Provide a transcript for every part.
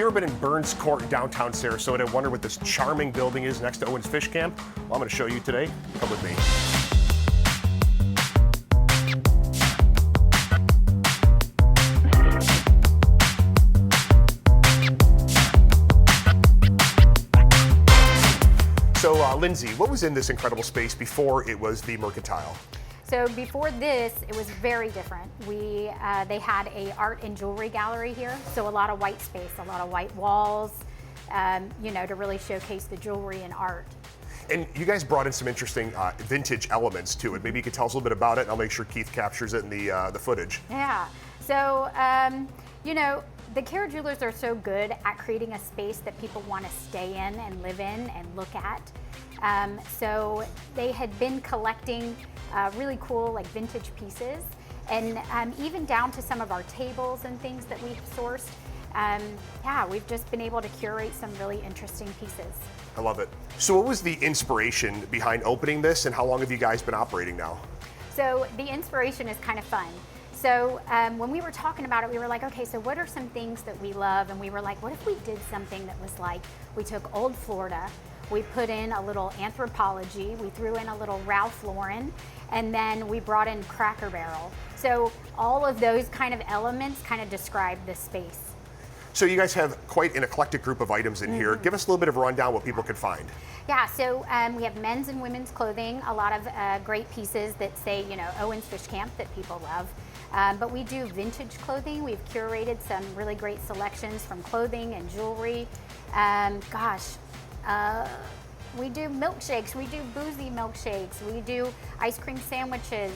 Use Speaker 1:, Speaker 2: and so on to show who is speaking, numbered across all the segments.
Speaker 1: you ever been in Burns Court in downtown Sarasota, wonder what this charming building is next to Owens Fish Camp? Well, I'm going to show you today. Come with me. So, Lindsay, what was in this incredible space before it was the Mercantile?
Speaker 2: So before this, it was very different. They had a art and jewelry gallery here, so a lot of white space, a lot of white walls, to really showcase the jewelry and art.
Speaker 1: And you guys brought in some interesting vintage elements to it. Maybe you could tell us a little bit about it, and I'll make sure Keith captures it in the footage.
Speaker 2: Yeah. So, the Cara Jewelers are so good at creating a space that people want to stay in and live in and look at. So they had been collecting really cool like vintage pieces, and even down to some of our tables and things that we've sourced. We've just been able to curate some really interesting pieces.
Speaker 1: I love it. So what was the inspiration behind opening this, and how long have you guys been operating now?
Speaker 2: So the inspiration is kind of fun. So when we were talking about it, we were like, okay, so what are some things that we love? And we were like, what if we did something that was like, we took old Florida, we put in a little Anthropologie, we threw in a little Ralph Lauren, and then we brought in Cracker Barrel. So all of those kind of elements kind of describe this space.
Speaker 1: So you guys have quite an eclectic group of items in here. Give us a little bit of a rundown what people can find.
Speaker 2: Yeah, so we have men's and women's clothing, a lot of great pieces that say, Owens Fish Camp that people love. But we do vintage clothing. We've curated some really great selections from clothing and jewelry. We do milkshakes, we do boozy milkshakes, we do ice cream sandwiches,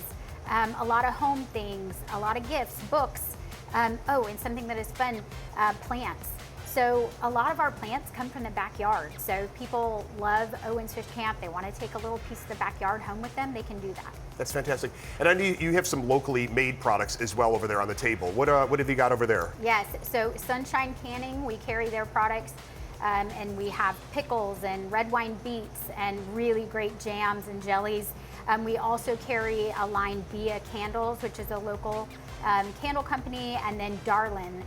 Speaker 2: a lot of home things, a lot of gifts, books. And something that is fun, plants. So a lot of our plants come from the backyard. So people love Owens Fish Camp. They want to take a little piece of the backyard home with them. They can do that.
Speaker 1: That's fantastic. And I know you have some locally made products as well over there on the table. What have you got over there?
Speaker 2: Yes, so Sunshine Canning, we carry their products. And we have pickles and red wine beets and really great jams and jellies. We also carry a line Via Candles, which is a local candle company, and then Darlin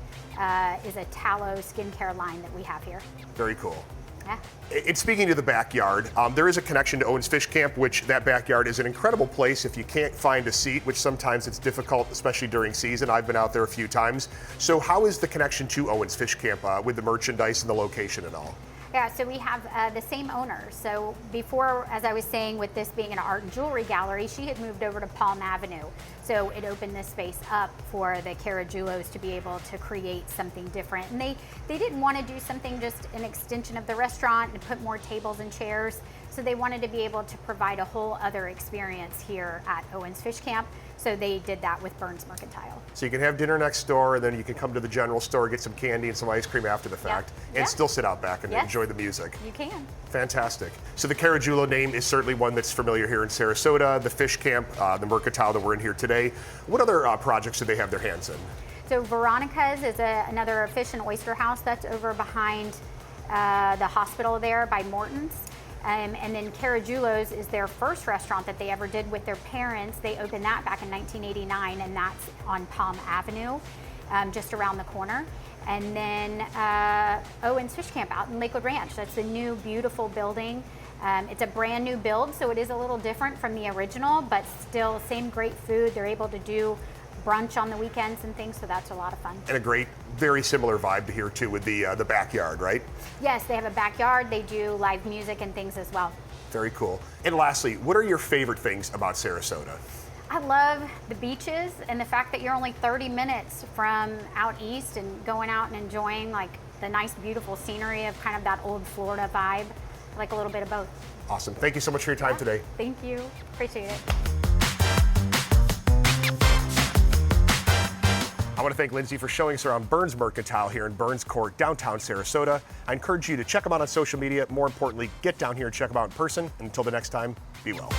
Speaker 2: is a tallow skincare line that we have here.
Speaker 1: Very cool.
Speaker 2: Yeah.
Speaker 1: And speaking to the backyard, there is a connection to Owens Fish Camp, which that backyard is an incredible place if you can't find a seat, which sometimes it's difficult, especially during season. I've been out there a few times. So how is the connection to Owens Fish Camp with the merchandise and the location and all?
Speaker 2: Yeah, so we have the same owner. So before, as I was saying, with this being an art and jewelry gallery, she had moved over to Palm Avenue. So it opened this space up for the Cara Jewelers to be able to create something different. And they didn't want to do something just an extension of the restaurant and put more tables and chairs. So they wanted to be able to provide a whole other experience here at Owens Fish Camp. So they did that with Burns Mercantile.
Speaker 1: So you can have dinner next door, and then you can come to the general store, get some candy and some ice cream after the fact, and still sit out back and enjoy the music.
Speaker 2: You can.
Speaker 1: Fantastic. So the Cara Jewelers name is certainly one that's familiar here in Sarasota, the Fish Camp, the Mercantile that we're in here today. What other projects do they have their hands in?
Speaker 2: So Veronica's is another fish and oyster house that's over behind the hospital there by Morton's. And then Cara Jewelers is their first restaurant that they ever did with their parents. They opened that back in 1989, and that's on Palm Avenue, just around the corner. And then Owens Fish Camp out in Lakewood Ranch. That's the new, beautiful building. It's a brand new build, so it is a little different from the original, but still same great food. They're able to do brunch on the weekends and things, so that's a lot of fun.
Speaker 1: And a great, very similar vibe to here too with the backyard, right?
Speaker 2: Yes, they have a backyard. They do live music and things as well.
Speaker 1: Very cool. And lastly, what are your favorite things about Sarasota?
Speaker 2: I love the beaches and the fact that you're only 30 minutes from out east and going out and enjoying like the nice, beautiful scenery of kind of that old Florida vibe. I like a little bit of both.
Speaker 1: Awesome. Thank you so much for your time today.
Speaker 2: Thank you. Appreciate it.
Speaker 1: I want to thank Lindsay for showing us around Burns Mercantile here in Burns Court, downtown Sarasota. I encourage you to check them out on social media. More importantly, get down here and check them out in person. And until the next time, be well.